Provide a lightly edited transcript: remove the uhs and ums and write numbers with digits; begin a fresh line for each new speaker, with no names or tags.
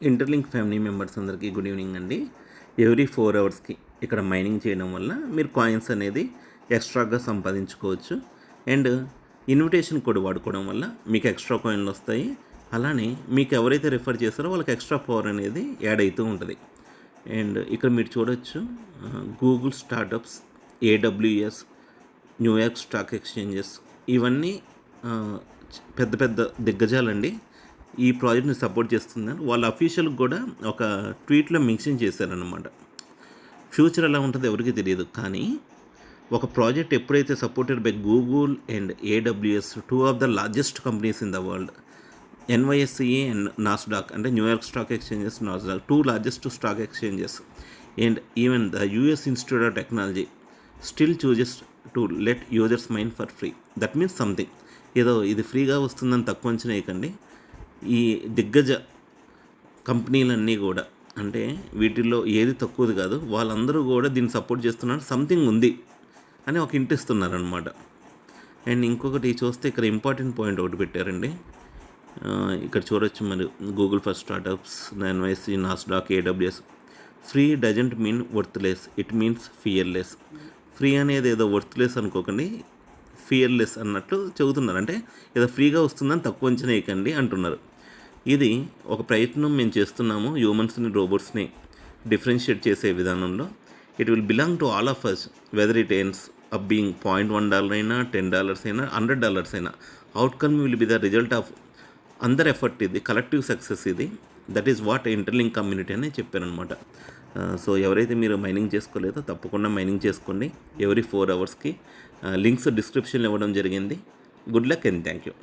Interlink family members అందరికీ good evening అండి. Every 4 అవర్స్కి ఇక్కడ మైనింగ్ చేయడం వల్ల మీరు కాయిన్స్ అనేది ఎక్స్ట్రాగా సంపాదించుకోవచ్చు. అండ్ ఇన్విటేషన్ కోడ్ వాడుకోవడం వల్ల మీకు ఎక్స్ట్రా కాయిన్లు వస్తాయి. అలానే మీకు ఎవరైతే రిఫర్ చేస్తారో వాళ్ళకి ఎక్స్ట్రా పవర్ అనేది యాడ్ అవుతూ ఉంటుంది. అండ్ ఇక్కడ మీరు చూడొచ్చు Google startups, AWS, New York stock exchanges ఇవన్నీ పెద్ద పెద్ద దిగ్గజాలండి ఈ ప్రాజెక్ట్ని సపోర్ట్ చేస్తుందని వాళ్ళ అఫీషియల్కి కూడా ఒక ట్వీట్లో మెన్షన్ చేశారనమాట. ఫ్యూచర్ ఎలా ఉంటుందో ఎవరికి తెలియదు, కానీ ఒక ప్రాజెక్ట్ ఎప్పుడైతే supported by Google and AWS, 2 of the largest companies in the world, NYSE and Nasdaq అంటే New York stock exchanges, Nasdaq 2 largest stock exchanges, and even the US institute of technology still chooses to let users mine for free. That means something. ఏదో ఇది ఫ్రీగా వస్తుందని తక్కువ అంచనా వేయకండి. ఈ దిగ్గజ కంపెనీలన్నీ కూడా అంటే వీటిల్లో ఏది తక్కువది కాదు, వాళ్ళందరూ కూడా దీన్ని సపోర్ట్ చేస్తున్నారు, సంథింగ్ ఉంది అని ఒక హింట్ ఇస్తున్నారనమాట. అండ్ ఇంకొకటి చూస్తే ఇక్కడ ఇంపార్టెంట్ పాయింట్ ఒకటి పెట్టారండి. ఇక్కడ చూడొచ్చు మరి Google for startups, NYSE, Nasdaq, AWS. Free doesn't mean worthless, it means fearless. Free అనేది ఏదో వర్త్లెస్ అనుకోకండి, ఫియర్లెస్ అన్నట్లు చెబుతున్నారు. అంటే ఏదో ఫ్రీగా వస్తుందని తక్కువ అంచనా వేయకండి అంటున్నారు. ఇది ఒక ప్రయత్నం మేము చేస్తున్నాము హ్యూమన్స్ని, రోబోట్స్ని డిఫరెన్షియేట్ చేసే విధానంలో. It will belong to all of us, whether it ends up being $0.1 అయినా, $10 అయినా, $100 అయినా. Outcome will be the result of అందర్ ఎఫర్ట్. ఇది కలెక్టివ్ సక్సెస్. ఇది that is what Interlink community అని చెప్పారనమాట. సో ఎవరైతే మీరు మైనింగ్ చేసుకోలేదో తప్పకుండా మైనింగ్ చేసుకోండి ఎవ్రీ 4 అవర్స్కి. లింక్స్ డిస్క్రిప్షన్లో ఇవ్వడం జరిగింది. Good luck and thank you.